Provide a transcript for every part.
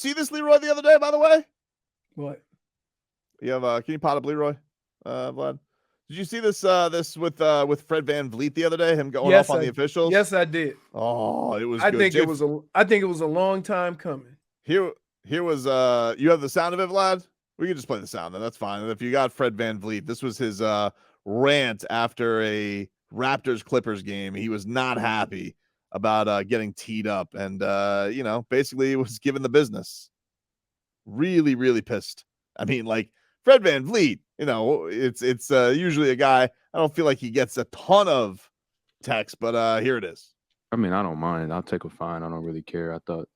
see this Leroy the other day, by the way? What? You have can you pot up Leroy, Vlad? Did you see this with Fred VanVleet the other day? Him going off on the officials? Yes, I did. Oh, it was I good. think it was a long time coming. Here was you have the sound of it, Vlad? We can just play the sound then. That's fine. And if you got Fred VanVleet, this was his rant after a Raptors Clippers game. He was not happy about getting teed up and basically was given the business. Really, really pissed. I mean, like Fred VanVleet, it's usually a guy. I don't feel like he gets a ton of text, but here it is. I mean, I don't mind. I'll take a fine. I don't really care. I thought,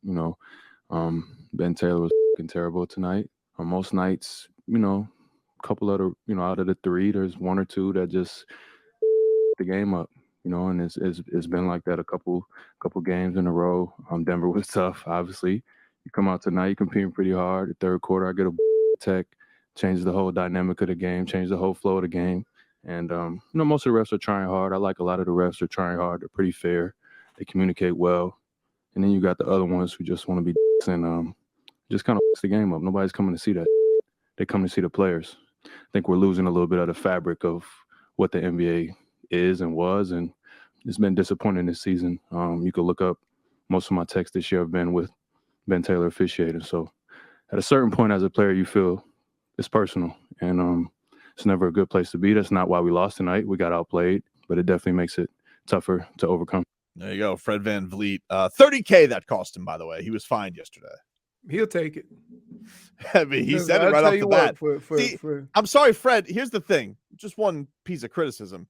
Ben Taylor was terrible tonight. On most nights, a couple of the, out of the three, there's one or two that just the game up, and it's been like that a couple games in a row. Denver was tough, obviously. You come out tonight, you're competing pretty hard. The third quarter, I get a tech, changes the whole dynamic of the game, change the whole flow of the game. And, most of the refs are trying hard. I like a lot of the refs are trying hard. They're pretty fair. They communicate well. And then you got the other ones who just want to be and just kind of the game up. Nobody's coming to see that. They come to see the players. I think we're losing a little bit of the fabric of what the NBA is and was, and it's been disappointing this season. You could look up most of my texts this year have been with Ben Taylor officiating. So at a certain point as a player, you feel it's personal, and it's never a good place to be. That's not why we lost tonight. We got outplayed, but it definitely makes it tougher to overcome. There you go, Fred VanVleet. $30K that cost him, by the way. He was fined yesterday. He'll take it. I mean, he said it right off the bat. I'm sorry, Fred. Here's the thing. Just one piece of criticism.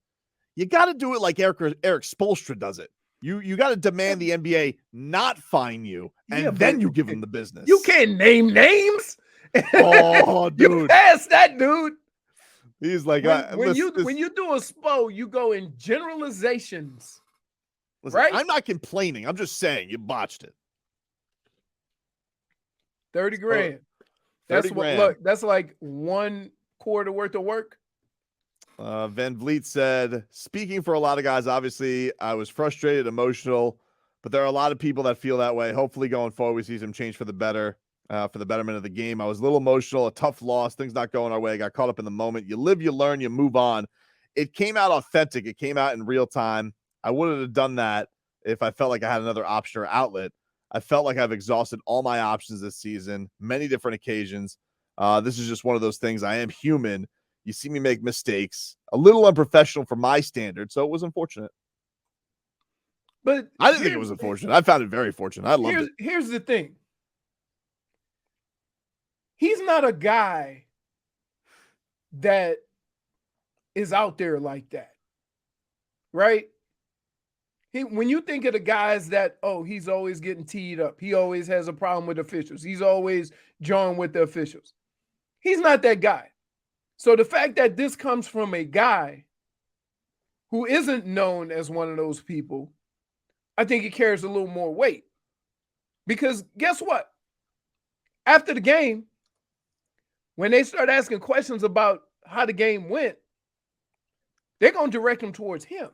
You got to do it like Eric Spoelstra does it. You got to demand the NBA not fine you, and then you give him the business. You can't name names. Oh, dude. You passed that, dude. He's like, when you do a SPO, you go in generalizations. Listen, right? I'm not complaining. I'm just saying you botched it. 30 grand. That's what. Look, that's like 1 quarter worth of work. VanVleet said, speaking for a lot of guys, obviously, I was frustrated, emotional, but there are a lot of people that feel that way. Hopefully, going forward, we see some change for the better, for the betterment of the game. I was a little emotional, a tough loss, things not going our way. I got caught up in the moment. You live, you learn, you move on. It came out authentic. It came out in real time. I wouldn't have done that if I felt like I had another option or outlet. I felt like I've exhausted all my options this season, many different occasions. This is just one of those things. I am human. You see me make mistakes, a little unprofessional for my standards, so it was unfortunate. But I didn't think it was unfortunate. I found it very fortunate. I loved it. Here's the thing. He's not a guy that is out there like that, right? When you think of the guys that, he's always getting teed up. He always has a problem with officials. He's always jawing with the officials. He's not that guy. So the fact that this comes from a guy who isn't known as one of those people, I think it carries a little more weight. Because guess what? After the game, when they start asking questions about how the game went, they're going to direct them towards him.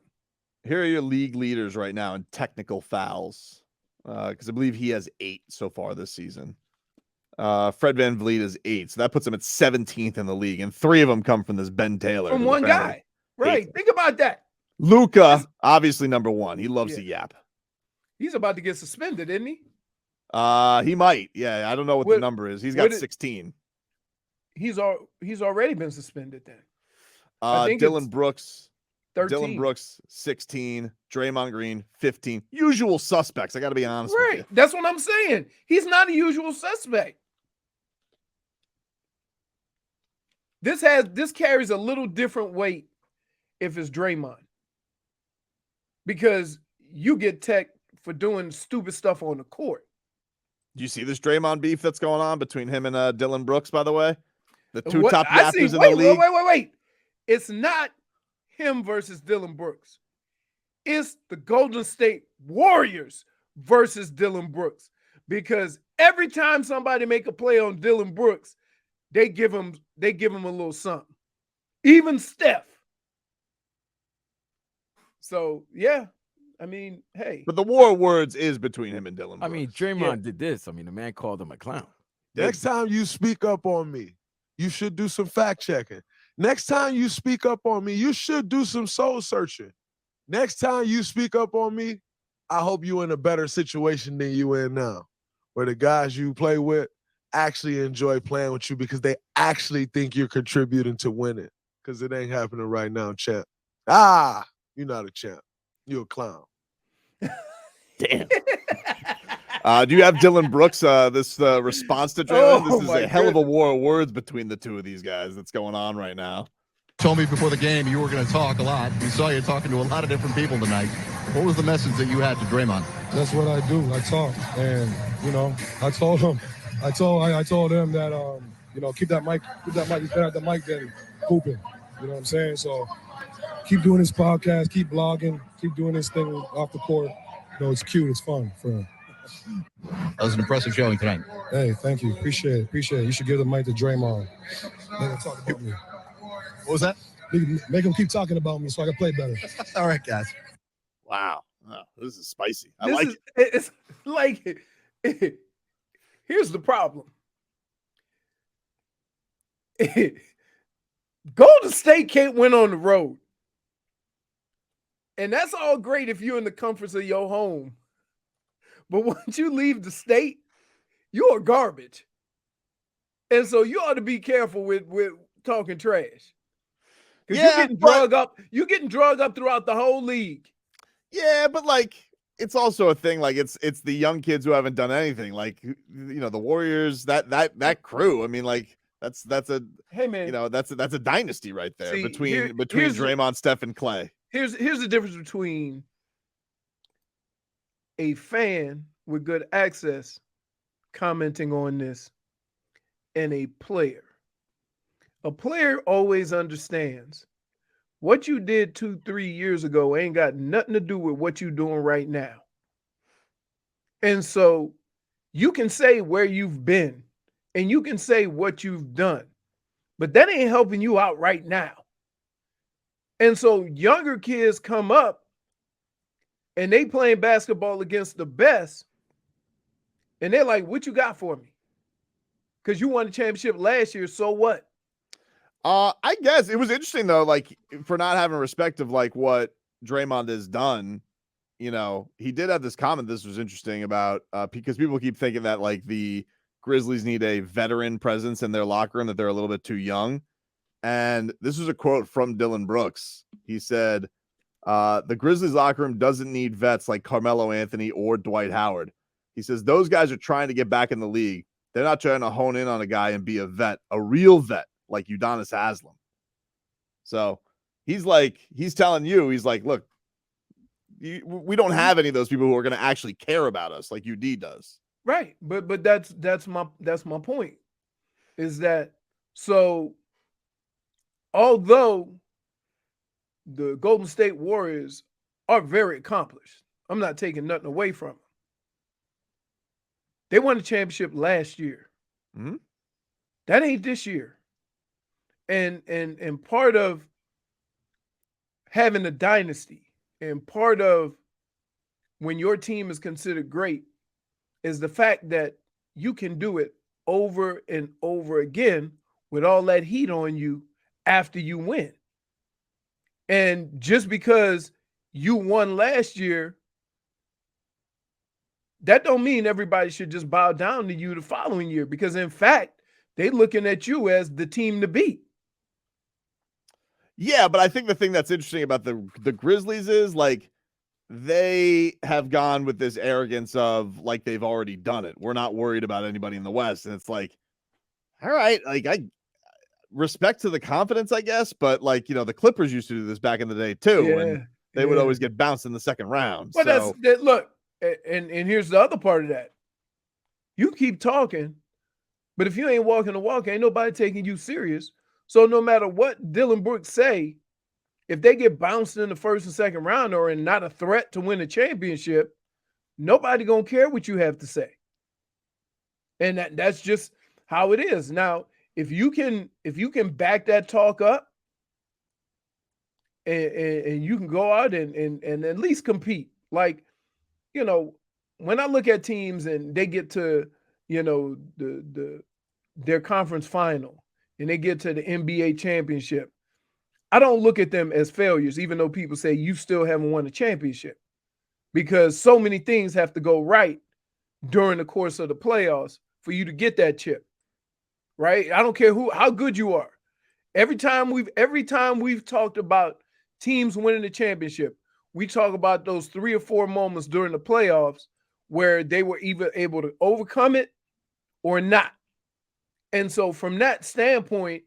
Here are your league leaders right now in technical fouls, because I believe he has 8 so far this season. Fred VanVleet is 8, so that puts him at 17th in the league, and 3 of them come from this Ben Taylor. From one guy, right? 8. Think about that. Luka, obviously number 1. He loves to yap. He's about to get suspended, isn't he? He might. Yeah, I don't know what the number is. He's got 16. He's already been suspended then. Dylan Brooks. 13. Dylan Brooks, 16. Draymond Green, 15. Usual suspects. I got to be honest with you. That's what I'm saying. He's not a usual suspect. This carries a little different weight if it's Draymond. Because you get tech for doing stupid stuff on the court. Do you see this Draymond beef that's going on between him and Dylan Brooks, by the way? The two top yappers in the league? Wait. It's not him versus Dylan Brooks. It's the Golden State Warriors versus Dylan Brooks. Because every time somebody make a play on Dylan Brooks, they give him a little something. Even Steph. So yeah, I mean, hey. But the war of words is between him and Dylan Brooks. I mean, Draymond did this. I mean, the man called him a clown. Next time you speak up on me, you should do some fact checking. Next time you speak up on me, you should do some soul searching. Next time you speak up on me, I hope you're in a better situation than you in now, where the guys you play with actually enjoy playing with you because they actually think you're contributing to winning. Because it ain't happening right now, champ. You're not a champ. You're a clown. Damn. Do you have Dylan Brooks, this response to Draymond? Oh, This is my a hell of a war of words between the two of these guys that's going on right now. Told me before the game you were going to talk a lot. We saw you talking to a lot of different people tonight. What was the message that you had to Draymond? That's what I do. I talk, and I told him that keep that mic. He's better at the mic than hooping. You know what I'm saying? So keep doing this podcast, keep blogging, keep doing this thing off the court. It's cute, it's fun for him. That was an impressive showing tonight. Hey, thank you. Appreciate it. You should give the mic to Draymond. Make him talk about me. What was that? Make him keep talking about me so I can play better. All right, guys. Wow. This is spicy. I like it. It's like, here's the problem. Golden State can't win on the road. And that's all great if you're in the comforts of your home. But once you leave the state, you're garbage. And so you ought to be careful with talking trash. Because you're getting drug up throughout the whole league. Yeah, but like it's also a thing. Like it's the young kids who haven't done anything. Like the Warriors, that crew. I mean, like that's a that's a dynasty right there. See, between Draymond, Steph, and Clay. Here's the difference between a fan with good access commenting on this and a player. A player always understands what you did 2-3 years ago ain't got nothing to do with what you're doing right now. And so you can say where you've been and you can say what you've done, but that ain't helping you out right now. And so younger kids come up and they playing basketball against the best and they're like, what you got for me? Because you won the championship last year, so what? I guess it was interesting though, like for not having respect of like what Draymond has done. He did have this comment. This was interesting about because people keep thinking that like the Grizzlies need a veteran presence in their locker room, that they're a little bit too young. And this was a quote from Dylan Brooks. He said, the Grizzlies locker room doesn't need vets like Carmelo Anthony or Dwight Howard. He says those guys are trying to get back in the league. They're not trying to hone in on a guy and be a vet, a real vet like Udonis Haslem. So he's telling you, he's like, look, we don't have any of those people who are going to actually care about us like UD does. Right. But that's my point is that, so although the Golden State Warriors are very accomplished, I'm not taking nothing away from them. They won the championship last year. Mm-hmm. That ain't this year. And part of having a dynasty and part of when your team is considered great is the fact that you can do it over and over again with all that heat on you after you win. And just because you won last year, that don't mean everybody should just bow down to you the following year, because in fact, they're looking at you as the team to beat. Yeah, but I think the thing that's interesting about the Grizzlies is like they have gone with this arrogance of like they've already done it. We're not worried about anybody in the West. And it's like, all right, like I respect to the confidence, I guess, but like, the Clippers used to do this back in the day too. And they would always get bounced in the second round. But look, and here's the other part of that. You keep talking, but if you ain't walking the walk, ain't nobody taking you serious. So no matter what Dylan Brooks say, if they get bounced in the first and second round or in not a threat to win a championship, nobody gonna care what you have to say. And that's just how it is. Now, if you can back that talk up and you can go out and at least compete. Like, when I look at teams and they get to, their conference final and they get to the NBA championship, I don't look at them as failures, even though people say you still haven't won a championship, because so many things have to go right during the course of the playoffs for you to get that chip, right? I don't care how good you are. Every time we've talked about teams winning the championship, we talk about those 3 or 4 moments during the playoffs where they were either able to overcome it or not. And so from that standpoint,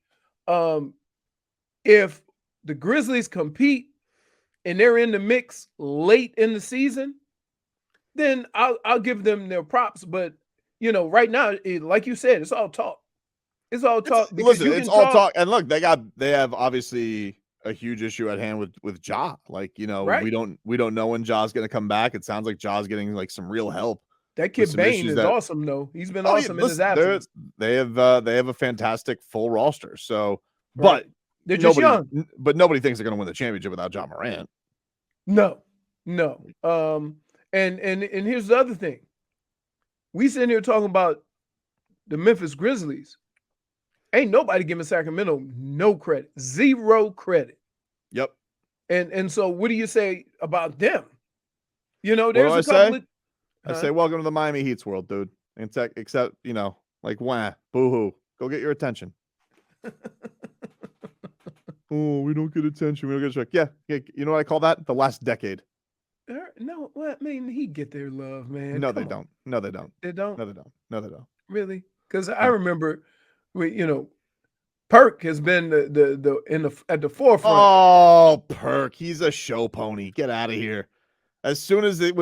if the Grizzlies compete and they're in the mix late in the season, then I'll give them their props. But right now, like you said, it's all talk. It's all talk. Listen, it's all talk. And look, they have obviously a huge issue at hand with Ja. Like, Right. we don't know when Ja's going to come back. It sounds like Ja's getting like some real help. That kid Bane is awesome, though. He's been awesome in his absence. They have a fantastic full roster. So, Right. but they're just young. But nobody thinks they're going to win the championship without Ja Morant. No. And here's the other thing. We sitting here talking about the Memphis Grizzlies. Ain't nobody giving Sacramento no credit, 0 credit. Yep. And so what do you say about them? There's I a couple of. I say, welcome to the Miami Heat's world, dude. Except, like, wah, boo-hoo. Go get your attention. Oh, we don't get attention. We don't get a check. Yeah. You know what I call that? The last decade. No, well, I mean, he get their love, man. No, they don't. No, they don't. They don't? No, they don't. No, they don't. Really? Because I remember, Perk has been at the forefront. Oh, Perk. He's a show pony. Get out of here. As soon as his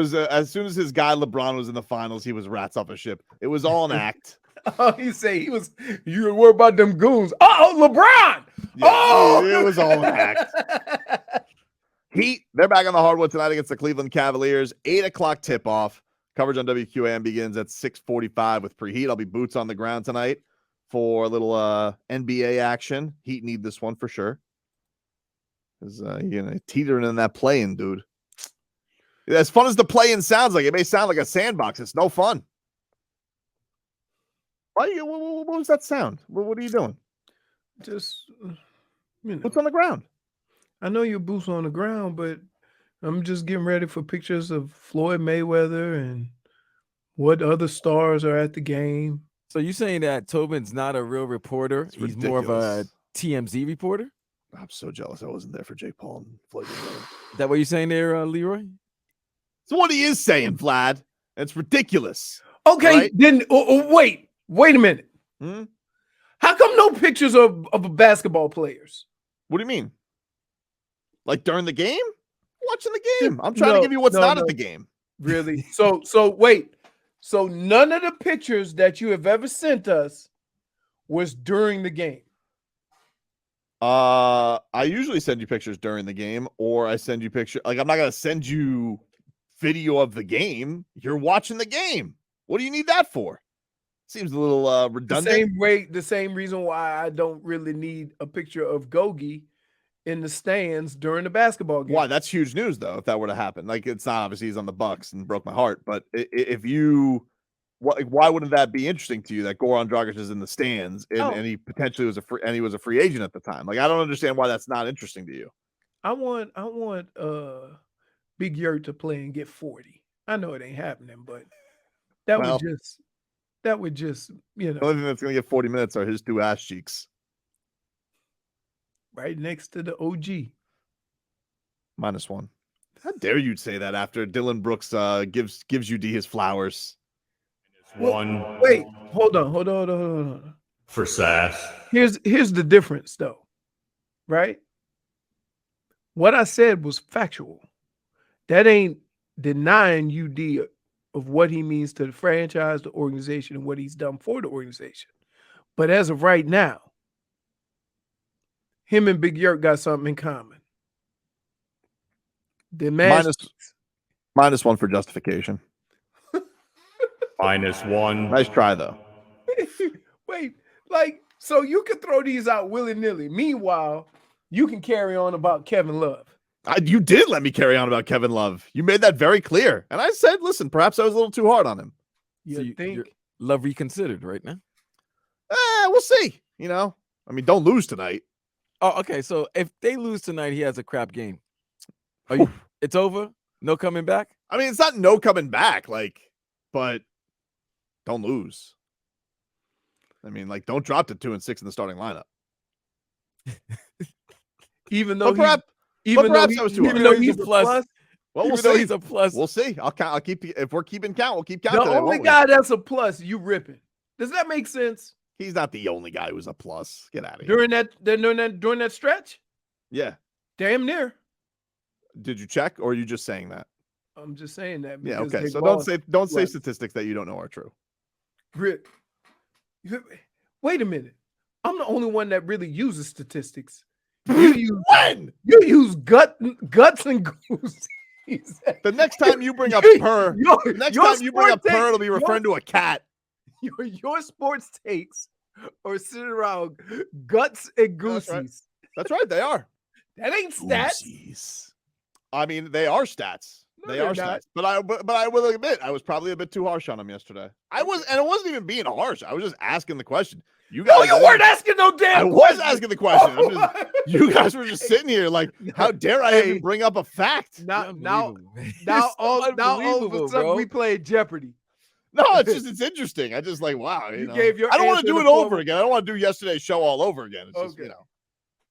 guy LeBron was in the finals, he was rats off a ship. It was all an act. Oh, you were worried about them goons. Oh, LeBron. Yeah, it was all an act. Heat, they're back on the hardwood tonight against the Cleveland Cavaliers. 8:00 tip-off. Coverage on WQAM begins at 6:45 with preheat. I'll be boots on the ground tonight for a little NBA action. Heat need this one for sure. Because teetering in that play-in, dude. As fun as the play-in sounds like, it may sound like a sandbox. It's no fun. What was that sound? What are you doing? Just, Boots on the ground. I know you're boots on the ground, but I'm just getting ready for pictures of Floyd Mayweather and what other stars are at the game. So you saying that Tobin's not a real reporter? It's He's more of a TMZ reporter? I'm so jealous I wasn't there for Jake Paul and Floyd Mayweather. Is that what you're saying there, Leroy? It's what he is saying, Vlad. It's ridiculous. Okay, right? then wait a minute. How come no pictures of basketball players? What do you mean? Like during the game? Watching the game. I'm trying to give you what's not at the game. Really? So wait. So none of the pictures that you have ever sent us was during the game. I usually send you pictures during the game, or I send you pictures. Like, I'm not gonna send you video of the game. You're watching the game. What do you need that for? Seems a little redundant. The same reason why I don't really need a picture of Gogi in the stands during the basketball game. Why? That's huge news, though. If that were to happen, like, it's not obviously he's on the Bucks and broke my heart, but if you, why wouldn't that be interesting to you that Goran Dragic is in the stands and he potentially was a free agent at the time? Like, I don't understand why that's not interesting to you. I want Big Yurt to play and get 40. I know it ain't happening, but that would just The only thing that's gonna get 40 minutes are his 2 ass cheeks. Right next to the OG. -1. How dare you say that after Dylan Brooks gives UD his flowers? Wait, hold on. For Sass. Here's the difference, though. Right? What I said was factual. That ain't denying UD of what he means to the franchise, the organization, and what he's done for the organization. But as of right now, him and Big Yurt got something in common. The -1 for justification. -1. Nice try, though. Wait, so you can throw these out willy-nilly. Meanwhile, you can carry on about Kevin Love. You did let me carry on about Kevin Love. You made that very clear. And I said, listen, perhaps I was a little too hard on him. You So think? you're Love reconsidered right now? We'll see. You know, I mean, don't lose tonight. Oh, okay. So if they lose tonight, he has a crap game. It's over? No coming back? I mean, it's not no coming back, but don't lose. I mean, don't drop to 2-6 in the starting lineup. Even though perhaps I was too hard. even though he's a plus. Well, we'll Even though see. he's a plus. We'll see. I'll keep. If we're keeping count, we'll keep count. The today, only won't we? guy that's a plus, you ripping. Does that make sense? He's not the only guy who's a plus. Get out of here. During that stretch? Yeah. Damn near. Did you check, or are you just saying that? I'm just saying that. Yeah. because Okay. they So lost. don't say Right. statistics that you don't know are true. Rip. Wait a minute. I'm the only one that really uses statistics. You use guts and goose. The next time you bring up purr, it'll be referring to a cat. Your sports takes are sitting around guts and goosies. That's right. They are. That ain't stats. Goosies. I mean, they are stats. No, They are they're not. stats. But I will admit, I was probably a bit too harsh on him yesterday. And it wasn't even being harsh. I was just asking the question. You guys, No, you weren't asking no damn I was question. asking the question. You guys were just sitting here like, how dare I even bring up a fact? Now Unbelievable, man. now You're so all of a unbelievable, sudden bro. we played Jeopardy. No, it's interesting. I just wow. You know. gave your I don't want answer to do in it the over form- again. I don't want to do yesterday's show all over again. It's just, Okay.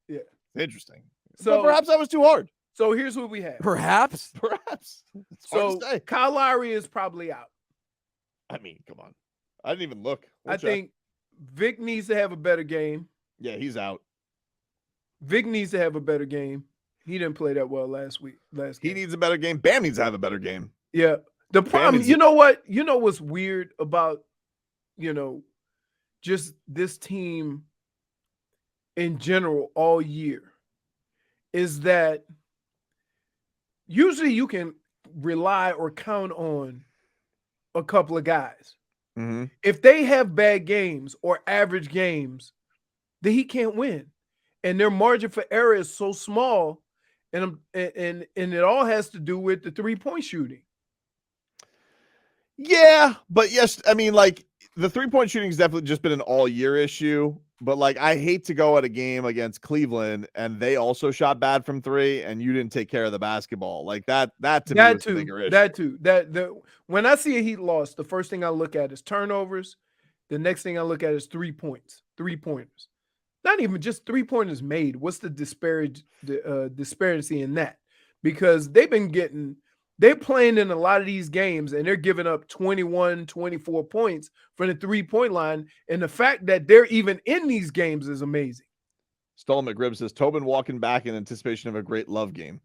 Yeah. it's interesting. So But perhaps I was too hard. So here's what we have. Perhaps. Perhaps. It's hard So to say. Kyle Lowry is probably out. I mean, come on. I didn't even look. We'll I check. think Vic needs to have a better game. Yeah, he's out. Vic needs to have a better game. He didn't play that well last He game. needs a better game. Bam needs to have a better game. Yeah. The problem, needs- you know what? You know what's weird about, just this team in general all year is that usually you can rely or count on a couple of guys. Mm-hmm. If they have bad games or average games, then he can't win. And their margin for error is so small, and it all has to do with the 3-point shooting. Yeah, but yes, I mean, the 3-point shooting has definitely just been an all-year issue. But I hate to go at a game against Cleveland and they also shot bad from 3, and you didn't take care of the basketball. That to me was the bigger issue. That too. When I see a Heat loss, the first thing I look at is turnovers. The next thing I look at is 3 points, 3-pointers. Not even just 3-pointers made. What's the disparity in that? Because they're playing in a lot of these games and they're giving up 21, 24 points from the 3-point line. And the fact that they're even in these games is amazing. Stolen McRib says, Tobin walking back in anticipation of a great Love game.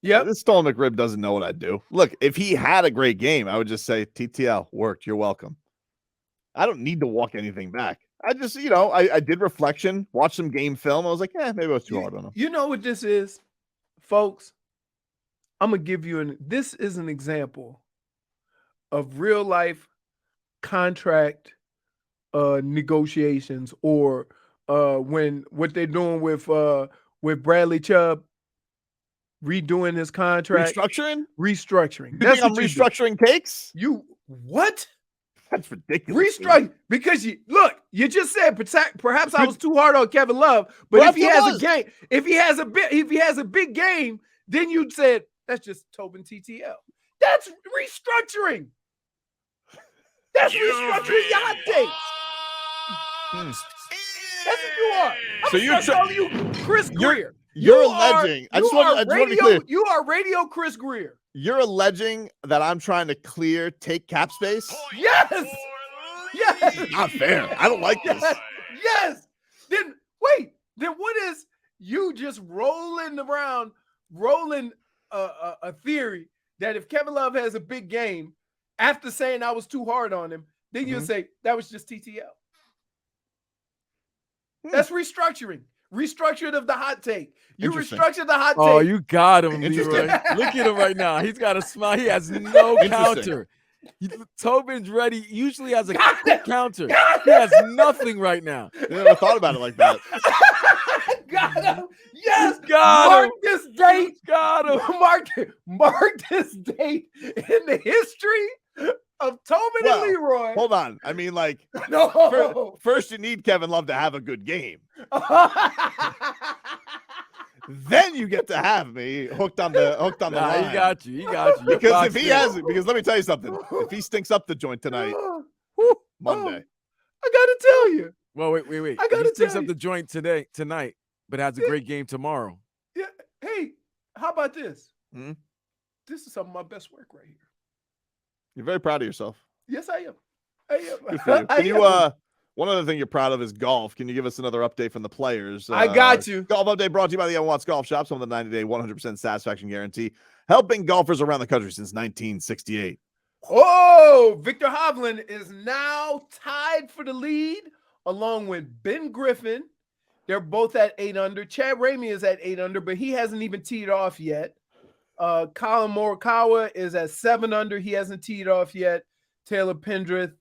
Yeah. This Stolen McRib doesn't know what I'd do. Look, if he had a great game, I would just say, TTL, worked. You're welcome. I don't need to walk anything back. I just, I did reflection, watched some game film. I was like, maybe I was too hard on him. You know what this is, folks? I'm going to give you this is an example of real life contract negotiations, or when what they're doing with Bradley Chubb, redoing his contract. Restructuring? Restructuring. You That's think I'm what you do. restructuring takes? You what? That's ridiculous. Restructure, because you just said perhaps I was too hard on Kevin Love, but Perhaps if he it has was. a game, if he has a big game, then you'd said that's just Tobin TTL. That's restructuring. That's restructuring your hot takes. That's what you are. So you're calling you Chris Greer. You're You are- alleging. I you just want are to be radio. clear. You are radio Chris Greer. You're alleging that I'm trying to clear take cap space? Yes. Yes. Not fair. I don't like this. Yes. Then wait. Then what is you just rolling a theory that if Kevin Love has a big game, after saying I was too hard on him, then you'll say that was just TTL. That's restructuring. Restructured of the hot take. You Interesting. restructured the hot Oh, take. you got him, Interesting. Leroy. Look at him right now. He's got a smile. He has no Interesting. counter. Tobin's ready. Usually has a Got quick him. counter. Got He has nothing right now. I never thought about it like that. Got him. Yes. Got Mark him. this date. Got him. Mark this date in the history of Tobin Well, and Leroy. Hold on. I mean, like, No. first you need Kevin Love to have a good game. Then you get to have me hooked on the Nah, line. he got you. He got you. You're Because boxed if he in. has it, because let me tell you something. If he stinks up the joint tonight, Monday. I gotta tell you. Well, wait. I gotta He sticks tell up you. the joint tonight, but has a great game tomorrow. Yeah. Hey, how about this? Hmm? This is some of my best work right here. You're very proud of yourself. Yes, I am. I am. Good for you. I Can you am. one other thing you're proud of is golf. Can you give us another update from the players? I got you. Golf update brought to you by the Watts Golf Shop, some of the 90-day 100% satisfaction guarantee, helping golfers around the country since 1968. Oh, Victor Hovland is now tied for the lead along with Ben Griffin. They're both at 8 under. Chad Ramey is at 8 under, but he hasn't even teed off yet. Colin Morikawa is at 7 under. He hasn't teed off yet. Taylor Pendrith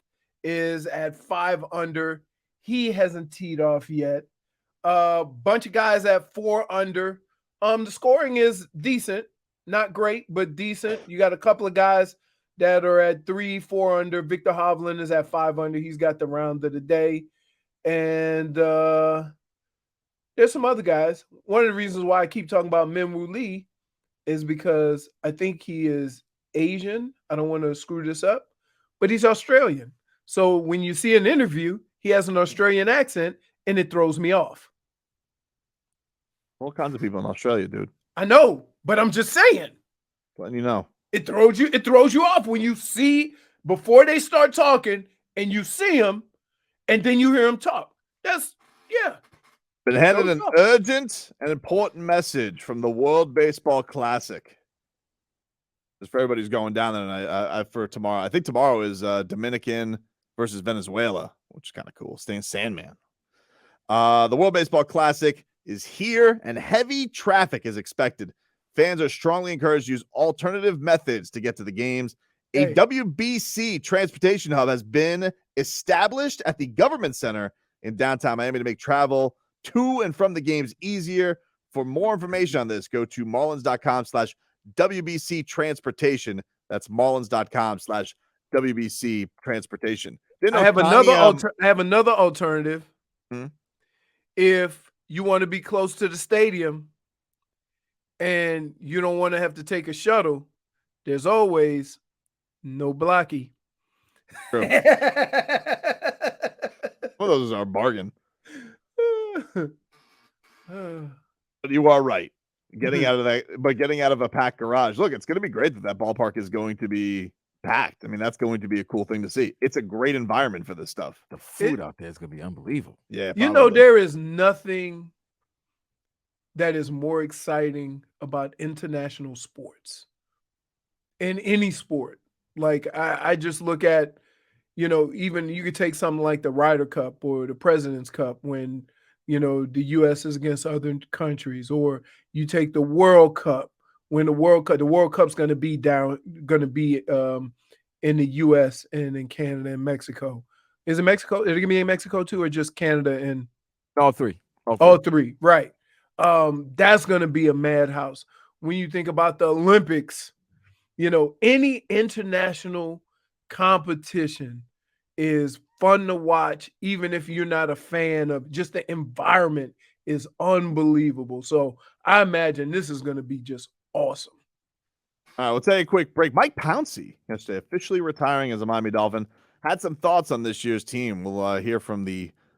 is at 5 under. He hasn't teed off yet. Bunch of guys at 4 under. The scoring is decent, not great, but decent. You got a couple of guys that are at 3, 4 under. Victor Hovland is at 5 under. He's got the round of the day. And there's some other guys. One of the reasons why I keep talking about Minwoo Lee is because I think he is Asian. I don't want to screw this up, but he's Australian. So when you see an interview, he has an Australian accent, and it throws me off. All kinds of people in Australia, dude. I know, but I'm just saying. Letting you know. It throws you off when you see before they start talking and you see him and then you hear him talk. Yeah. Been handed Throws an off. urgent and important message from the World Baseball Classic. Just for everybody who's going down there, and I for tomorrow. I think tomorrow is Dominican versus Venezuela, which is kind of cool. Staying Sandman. The World Baseball Classic is here, and heavy traffic is expected. Fans are strongly encouraged to use alternative methods to get to the games. A Hey. WBC transportation hub has been established at the Government Center in downtown Miami to make travel to and from the games easier. For more information on this, go to marlins.com/WBC transportation. That's marlins.com/WBC transportation. I have another alternative. Hmm? If you want to be close to the stadium and you don't want to have to take a shuttle, there's always no blocky. True. Well, those are a bargain. But you are right. Getting out of a packed garage. Look, it's going to be great that ballpark is going to be packed. I mean, that's going to be a cool thing to see. It's a great environment for this stuff. The food out there is gonna be unbelievable. Yeah, You know, probably. there is nothing that is more exciting about international sports in any sport. Like I just look at, even you could take something like the Ryder Cup or the President's Cup when, the U.S. is against other countries, or you take the World Cup when the World Cup's going to be in the U.S. and in Canada and Mexico. Is it Mexico? Is it going to be in Mexico too, or just Canada and All three. all three? Right. That's going to be a madhouse. When you think about the Olympics, any international competition is fun to watch, even if you're not a fan of just the environment is unbelievable. So I imagine this is going to be just awesome. All right, we'll take a quick break. Mike Pouncey, yesterday officially retiring as a Miami Dolphin, had some thoughts on this year's team. We'll hear from the